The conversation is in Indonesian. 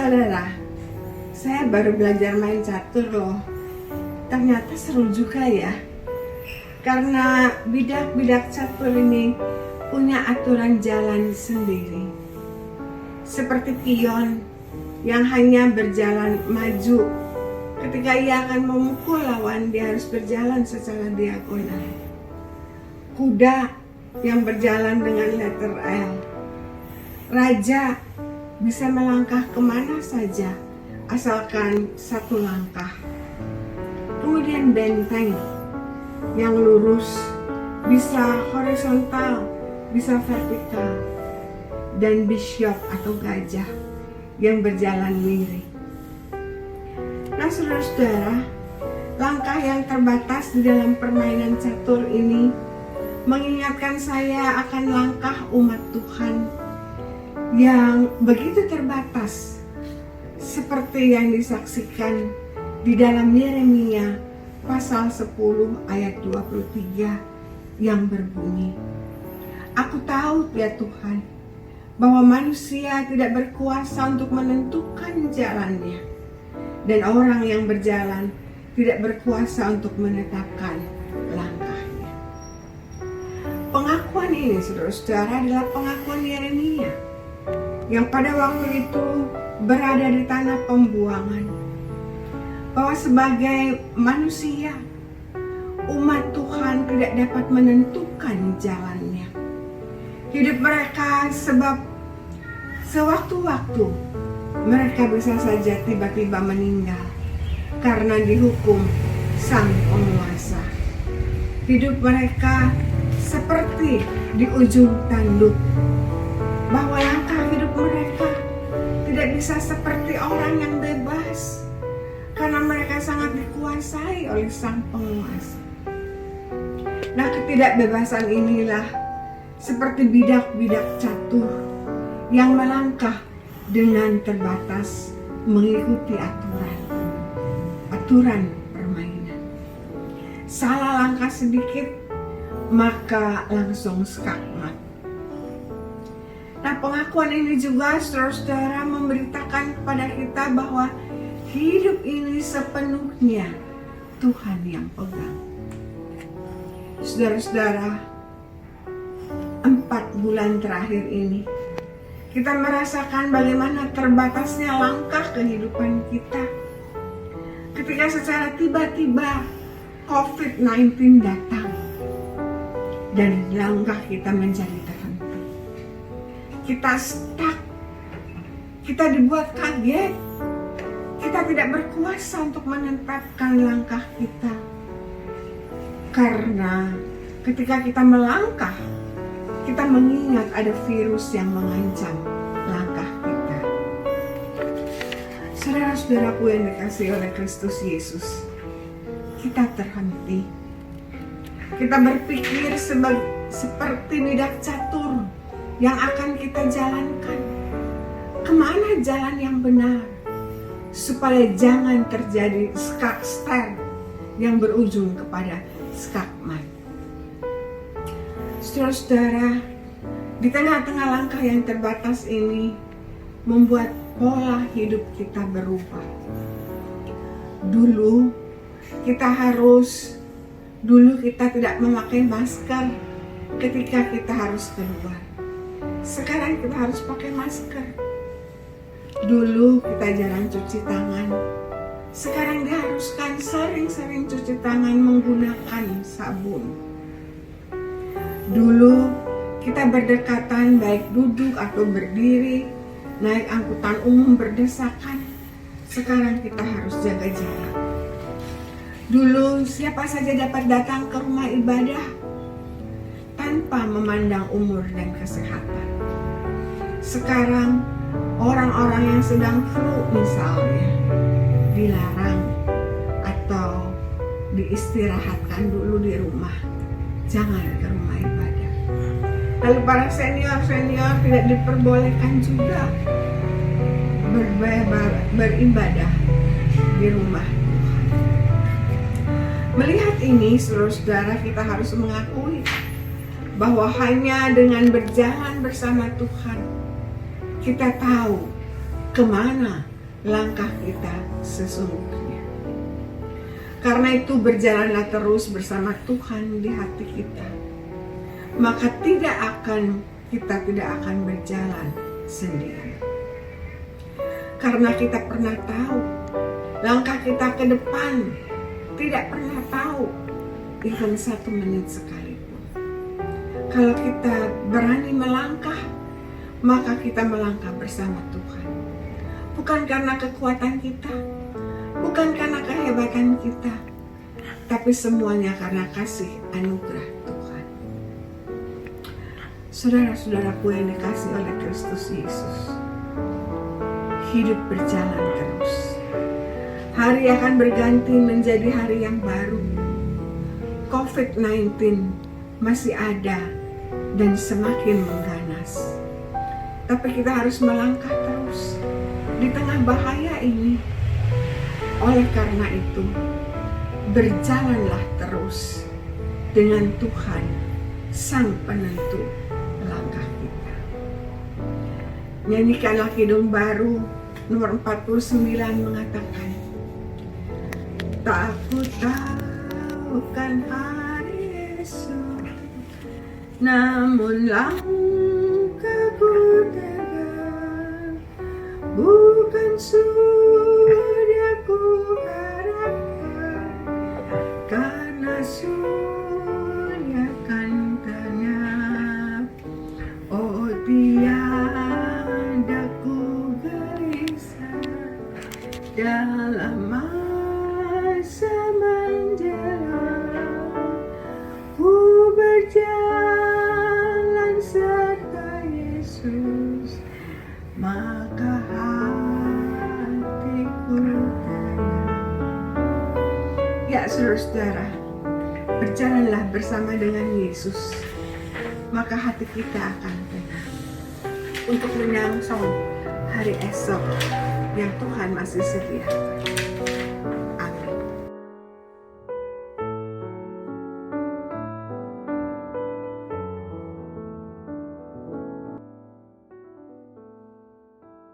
Saudara, saya baru belajar main catur loh. Ternyata seru juga ya. Karena bidak-bidak catur ini punya aturan jalan sendiri. Seperti pion yang hanya berjalan maju. Ketika ia akan memukul lawan, dia harus berjalan secara diagonal. Kuda yang berjalan dengan letter L. Raja bisa melangkah kemana saja asalkan satu langkah. Kemudian benteng yang lurus bisa horizontal, bisa vertikal. Dan bishop atau gajah yang berjalan miring. Nah, saudara-saudara, langkah yang terbatas di dalam permainan catur ini mengingatkan saya akan langkah umat Tuhan yang begitu terbatas, seperti yang disaksikan di dalam Yeremia pasal 10 ayat 23 yang berbunyi, "Aku tahu ya Tuhan, bahwa manusia tidak berkuasa untuk menentukan jalannya, dan orang yang berjalan tidak berkuasa untuk menetapkan langkahnya." Pengakuan ini, saudara-saudara, adalah pengakuan Yeremia yang pada waktu itu berada di tanah pembuangan, bahwa sebagai manusia, umat Tuhan tidak dapat menentukan jalannya. Hidup mereka sebab sewaktu-waktu mereka bisa saja tiba-tiba meninggal karena dihukum sang penguasa. Hidup mereka seperti di ujung tanduk, bahwa langkah hidup mereka tidak bisa seperti orang yang bebas karena mereka sangat dikuasai oleh sang penguasa. Nah, ketidakbebasan inilah seperti bidak-bidak catur yang melangkah dengan terbatas mengikuti aturan permainan. Salah langkah sedikit maka langsung skakmat. Nah, pengakuan ini juga, saudara-saudara, memberitakan kepada kita bahwa hidup ini sepenuhnya Tuhan yang pegang. Saudara-saudara, 4 bulan terakhir ini kita merasakan bagaimana terbatasnya langkah kehidupan kita. Ketika secara tiba-tiba COVID-19 datang dan langkah kita menjadi terhenti. Kita stuck, kita dibuat kaget, kita tidak berkuasa untuk menetapkan langkah kita. Karena ketika kita melangkah, kita mengingat ada virus yang mengancam langkah kita. Saudara-saudaraku yang dikasihi oleh Kristus Yesus, kita terhenti. Kita berpikir seperti bidak catur yang akan kita jalankan. Kemana jalan yang benar? Supaya jangan terjadi skakster yang berujung kepada skakmat. Saudara-saudara, di tengah-tengah langkah yang terbatas ini membuat pola hidup kita berubah. Dulu kita tidak memakai masker ketika kita harus keluar. Sekarang kita harus pakai masker. Dulu kita jarang cuci tangan. Sekarang diharuskan sering-sering cuci tangan menggunakan sabun. Dulu kita berdekatan baik duduk atau berdiri, naik angkutan umum berdesakan. Sekarang kita harus jaga jarak. Dulu siapa saja dapat datang ke rumah ibadah tanpa memandang umur dan kesehatan. Sekarang orang-orang yang sedang flu misalnya dilarang atau diistirahatkan dulu di rumah, jangan ke rumah ibadah. Lalu para senior tidak diperbolehkan juga beribadah di rumah Tuhan. Melihat ini, saudara-saudara, kita harus mengakui bahwa hanya dengan berjalan bersama Tuhan kita tahu kemana langkah kita sesungguhnya. Karena itu berjalanlah terus bersama Tuhan di hati kita, maka kita tidak akan berjalan sendiri. Karena kita pernah tahu langkah kita ke depan, tidak pernah tahu even 1 menit sekalipun. Kalau kita berani melangkah, maka kita melangkah bersama Tuhan. Bukan karena kekuatan kita, bukan karena kehebatan kita, tapi semuanya karena kasih anugerah Tuhan. Saudara-saudaraku yang dikasihi oleh Kristus Yesus, hidup berjalan terus. Hari akan berganti menjadi hari yang baru. COVID-19 masih ada dan semakin mengganas. Tapi kita harus melangkah terus di tengah bahaya ini. Oleh karena itu, berjalanlah terus dengan Tuhan, Sang Penentu langkah kita. Nyanyikanlah Kidung Baru nomor 49 mengatakan, tak aku tahu kan hari esok, namun langkahku tegak, bukan sudah ku harapkan, karena surya kan ternyap. Oh tiada ku gelisah dalam masa menjelang, ku berjalan serta Yesus, maka hatiku tenang. Ya saudara-saudara, berjalanlah bersama dengan Yesus, maka hati kita akan tenang untuk menyongsong hari esok yang Tuhan masih sediakan.